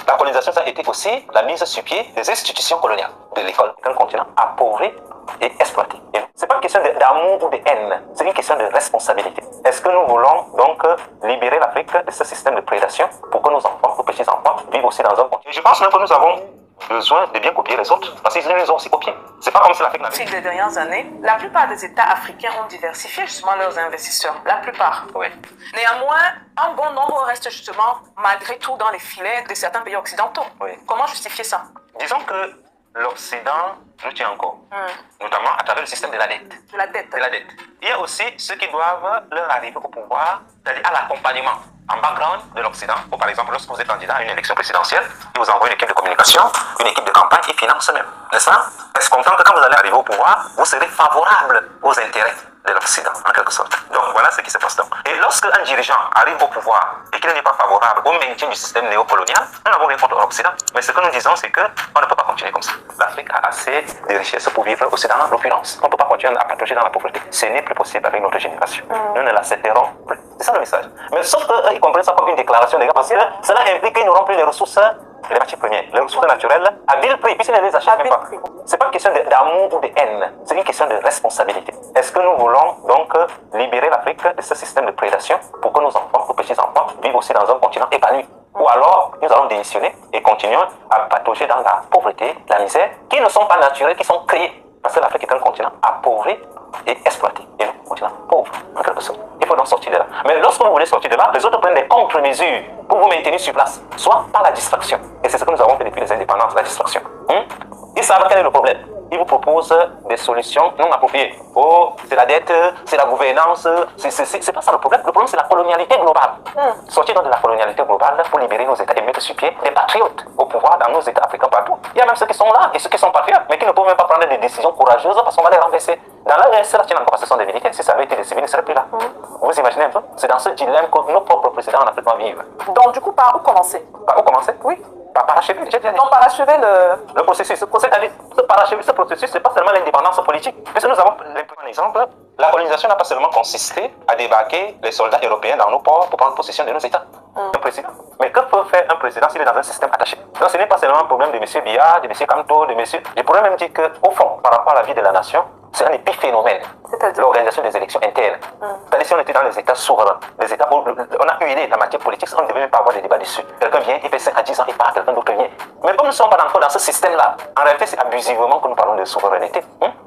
La colonisation, ça a été aussi la mise sur pied des institutions coloniales de l'école d'un continent appauvri et exploité. Ce n'est pas une question d'amour ou de haine, c'est une question de responsabilité. Est-ce que nous voulons donc libérer l'Afrique de ce système de prédation pour que nos enfants, nos petits-enfants vivent aussi dans un continent? Je pense même que nous avons besoin de bien copier les autres, parce qu'ils nous ont aussi copié. C'est pas comme si l'Afrique n'avait... Ces dernières années, la plupart des États africains ont diversifié justement leurs investisseurs. La plupart. Oui. Néanmoins, un bon nombre reste justement, malgré tout, dans les filets de certains pays occidentaux. Oui. Comment justifier ça? Disons que l'Occident nous tient encore, notamment à travers le système de la dette. De la dette. De la dette. Il y a aussi ceux qui doivent leur arriver au pouvoir, c'est-à-dire à l'accompagnement en background de l'Occident. Par exemple, lorsque vous êtes candidat à une élection présidentielle, ils vous envoient une équipe de communication, une équipe de campagne qui finance même, n'est-ce pas? Est-ce qu'on que quand vous allez arriver au pouvoir, vous serez favorable aux intérêts de l'Occident, en quelque sorte. Donc voilà ce qui se passe donc. Et lorsque un dirigeant arrive au pouvoir et qu'il n'est pas favorable au maintien du système néocolonial, nous n'avons rien contre l'Occident. Mais ce que nous disons, c'est qu'on ne peut pas continuer comme ça. L'Afrique a assez de richesses pour vivre aussi dans l'opulence. On ne peut pas continuer à patauger dans la pauvreté. Ce n'est plus possible avec notre génération. Nous ne l'accepterons plus. C'est ça le message. Mais sauf qu'ils comprennent ça comme une déclaration des gars, parce que cela implique qu'ils n'auront plus les ressources, les matières premières, les ressources naturelles à vil prix, puisqu'ils ne les achètent même pas. Ce n'est pas une question d'amour ou de haine, c'est une question de responsabilité. Est-ce que nous voulons donc libérer l'Afrique de ce système de prédation pour que nos enfants, nos petits-enfants vivent aussi dans un continent épanoui? Ou alors, nous allons démissionner et continuer à patauger dans la pauvreté, la misère, qui ne sont pas naturelles, qui sont créées. Parce que l'Afrique est un continent appauvri et exploité. Et un continent pauvre, en quelque sorte. Il faut donc sortir de là. Mais lorsque vous voulez sortir de là, les autres prennent des contre-mesures pour vous maintenir sur place. Soit par la distraction. Et c'est ce que nous avons fait depuis les indépendances, la distraction. Ils savent quel est le problème. Ils vous proposent des solutions non appropriées. Oh, c'est la dette, c'est la gouvernance, c'est pas ça le problème. Le problème, c'est la colonialité globale. Sortir donc de la colonialité globale pour libérer nos États et mettre sur pied des patriotes au pouvoir dans nos États africains partout. Il y a même ceux qui sont là et ceux qui sont patriotes, mais qui ne peuvent même pas prendre des décisions courageuses parce qu'on va les renverser. Dans la RSC, là, ce sont des militaires. Si ça avait été des civils, ils ne seraient plus là. Vous imaginez un peu? C'est dans ce dilemme que nos propres présidents en Afrique vont vivre. Donc, du coup, par où commencer? Par où commencer? Oui. Parachever, donc parachever le processus. C'est-à-dire, parachever ce processus, ce n'est pas seulement l'indépendance politique. Puisque nous avons, par exemple, la colonisation n'a pas seulement consisté à débarquer les soldats européens dans nos ports pour prendre possession de nos États. Un président. Mais que peut faire un président s'il est dans un système attaché? Donc ce n'est pas seulement un problème de M. Biya, de M. Kamto, de M. Je pourrais même dire qu'au fond, par rapport à la vie de la nation, c'est un épiphénomène. L'organisation des élections internes. C'est-à-dire si on était dans les États souverains, les États où on a huilé la matière politique, on ne devait même pas avoir de débat dessus. Quelqu'un vient, il fait 5 à 10 ans, il part, quelqu'un d'autre vient. Mais comme nous ne sommes pas encore dans ce système-là, en réalité c'est abusivement que nous parlons de souveraineté.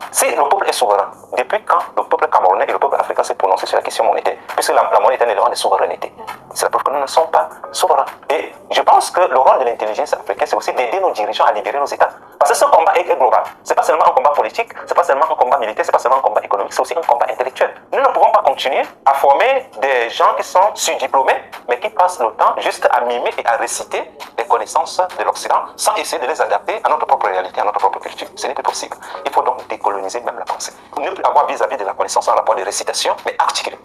Si le peuple est souverain, depuis quand le peuple camerounais et le peuple africain s'est prononcé sur la question monétaire? Puisque la monnaie est un élément de souveraineté. C'est la preuve que nous ne sommes pas souverains. Et je pense que le rôle de l'intelligence africaine, c'est aussi d'aider nos dirigeants à libérer nos États. Parce que ce combat est global. Ce n'est pas seulement un combat politique, ce n'est pas seulement un combat militaire, ce n'est pas seulement un combat économique, c'est aussi un combat intellectuel. Nous ne pouvons pas continuer à former des gens qui sont surdiplômés, mais qui passent le temps juste à mimer et à réciter les connaissances de l'Occident sans essayer de les adapter à notre propre réalité, à notre propre culture. Ce n'est plus possible. Il faut donc décoloniser même la pensée. Ne plus avoir vis-à-vis de la connaissance en rapport de récitation, mais articuler.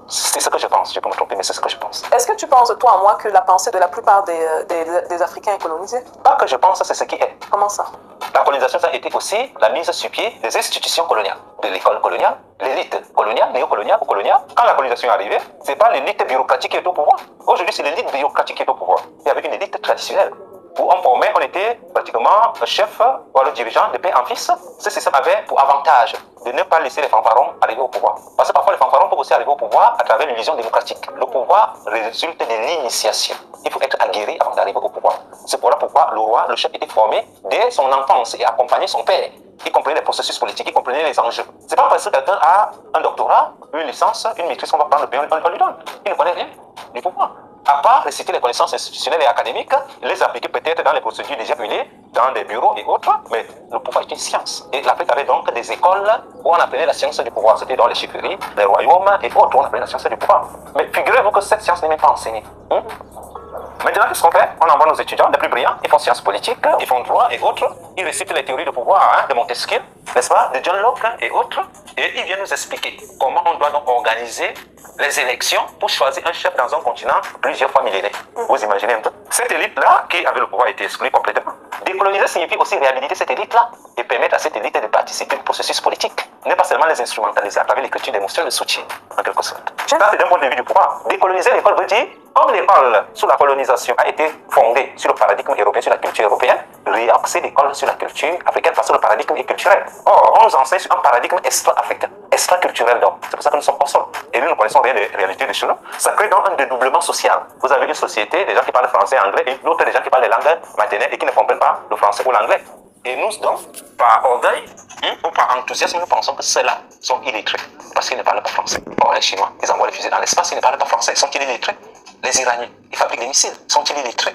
C'est ce que je pense. Je peux me tromper, mais c'est ce que je pense. Est-ce que tu penses, toi à moi, que la pensée de la plupart des Africains est colonisée? Pas que je pense, c'est ce qui est. Comment ça? La colonisation, ça a été aussi la mise sur pied des institutions coloniales, de l'école coloniale, l'élite coloniale, néocoloniale ou coloniale. Quand la colonisation est arrivée, ce n'est pas l'élite bureaucratique qui est au pouvoir. Aujourd'hui, c'est l'élite bureaucratique qui est au pouvoir. Il y avait une élite traditionnelle. Où on formait, on était pratiquement le chef ou le dirigeant de père en fils. Ce système avait pour avantage de ne pas laisser les fanfarons arriver au pouvoir. Parce que parfois, les fanfarons peuvent aussi arriver au pouvoir à travers l'illusion démocratique. Le pouvoir résulte de l'initiation. Il faut être aguerri avant d'arriver au pouvoir. C'est pourquoi le roi, le chef, était formé dès son enfance et accompagnait son père. Il comprenait les processus politiques, il comprenait les enjeux. C'est pas parce que quelqu'un a un doctorat, une licence, une maîtrise, on va prendre le pays, on lui donne. Il ne connaît rien du pouvoir. À part réciter les connaissances institutionnelles et académiques, les appliquer peut-être dans les procédures déjà huilées, dans des bureaux et autres, mais le pouvoir est une science. Et l'Afrique avait donc des écoles où on apprenait la science du pouvoir. C'était dans les chefferies, les royaumes et autres, on apprenait la science du pouvoir. Mais figurez-vous que cette science n'est même pas enseignée. Maintenant, qu'est-ce qu'on fait? On envoie nos étudiants les plus brillants, ils font sciences politiques, ils font droit et autres, ils récitent les théories de pouvoir de Montesquieu, n'est-ce pas, de John Locke et autres, et ils viennent nous expliquer comment on doit donc organiser les élections pour choisir un chef dans un continent plusieurs fois millénaire. Vous imaginez un peu? Cette élite-là, qui avait le pouvoir, a été exclue complètement. Décoloniser signifie aussi réhabiliter cette élite-là et permettre à cette élite de participer au processus politique. Ne pas seulement les instrumentaliser à travers l'écriture d'émotions de soutien, en quelque sorte. Ça, c'est d'un point de vue du pouvoir. Décoloniser l'école veut dire, comme l'école sous la colonisation a été fondée sur le paradigme européen, sur la culture européenne, réaxer l'école sur la culture africaine parce que le paradigme est culturel. Or, on nous enseigne sur un paradigme extra-africain, extra-culturel donc. C'est pour ça que nous sommes hors sol. Et nous ne connaissons rien des réalités de chez nous. Ça crée donc un dédoublement social. Vous avez une société, des gens qui parlent français et anglais, et l'autre des gens qui parlent les langues maternelles et qui ne comprennent pas le français ou l'anglais. Et nous, donc, par orgueil ou par enthousiasme, nous pensons que ceux-là sont illettrés parce qu'ils ne parlent pas français. Or, les Chinois, ils envoient les fusées dans l'espace, ils ne parlent pas français. Sont-ils illettrés? Les Iraniens, ils fabriquent des missiles. Sont-ils illettrés?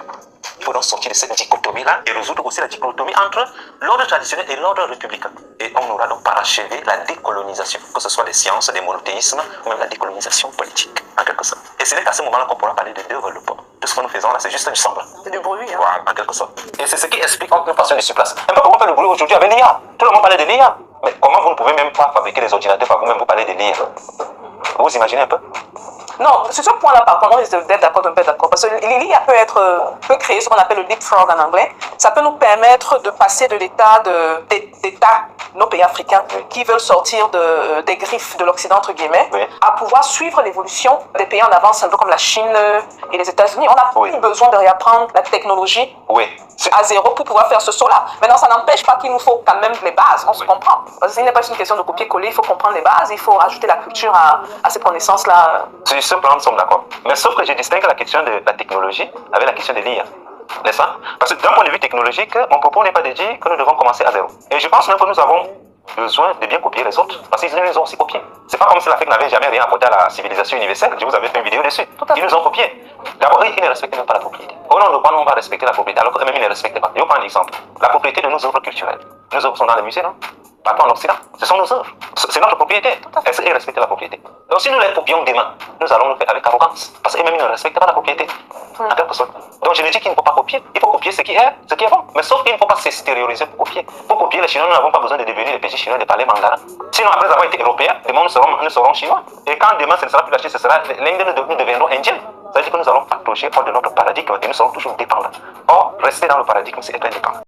Il faut donc sortir de cette dichotomie-là et résoudre aussi la dichotomie entre l'ordre traditionnel et l'ordre républicain. Et on aura donc parachevé la décolonisation, que ce soit des sciences, des monothéismes, ou même la décolonisation politique, en quelque sorte. Et ce n'est qu'à ce moment-là qu'on pourra parler de développement. Tout ce que nous faisons là, c'est juste du semblant. C'est du bruit. Hein. Voilà, en quelque sorte. Et c'est ce qui explique que nous passions sur place. Un peu comment on fait le bruit aujourd'hui avec l'IA. Tout le monde parle de l'IA. Mais comment vous ne pouvez même pas fabriquer des ordinateurs par vous-même, vous parlez de l'IA? Vous imaginez un peu? Non, sur ce point-là, par contre, on est d'être d'accord, de ne pas être d'accord. Parce que l'IA peut créer ce qu'on appelle le leapfrog en anglais. Ça peut nous permettre de passer de l'état d'État, nos pays africains, qui veulent sortir des griffes de l'Occident, entre guillemets, à pouvoir suivre l'évolution des pays en avance, un peu comme la Chine et les États-Unis. On n'a pas besoin de réapprendre la technologie à zéro pour pouvoir faire ce saut-là. Maintenant, ça n'empêche pas qu'il nous faut quand même les bases, on se comprend. Parce que ce n'est pas une question de copier-coller, il faut comprendre les bases, il faut rajouter la culture à ces connaissances-là. Sur ce plan, nous sommes d'accord. Mais sauf que je distingue la question de la technologie avec la question de l'IA. N'est-ce pas? Parce que d'un point de vue technologique, mon propos n'est pas de dire que nous devons commencer à zéro. Et je pense même que nous avons besoin de bien copier les autres, parce qu'ils nous ont aussi copiés. C'est pas comme si l'Afrique n'avait jamais rien apporté à la civilisation universelle. Je vous avais fait une vidéo dessus. Ils nous ont copiés. D'abord, ils ne respectent même pas la propriété. Au nom de quoi on va respecter la propriété alors qu'eux-mêmes ils ne respectent pas? Je vais prendre un exemple. La propriété de nos œuvres culturelles. Nos œuvres sont dans les musées, non? Partout en Occident. Ce sont nos œuvres. C'est notre propriété. Est-ce qu'ils respectent la propriété? Donc si nous les copions demain, nous allons le faire avec arrogance. Parce qu'eux-mêmes ils ne respectent pas la propriété. En quelque sorte. Donc je ne dis qu'il ne faut pas copier. Il faut copier ce qui est bon. Mais sauf qu'il ne faut pas s'extérioriser pour copier. Pour copier les Chinois, nous n'avons pas besoin de devenir les petits Chinois de parler mandarin. Sinon, après avoir été européens, demain nous serons Chinois. Et quand demain ce ne sera plus la Chine, ce sera l'Inde, nous deviendrons Indiens. Ça veut dire que nous allons pas toucher hors de notre paradigme et nous serons toujours dépendants. Or, rester dans le paradigme, c'est être indépendant.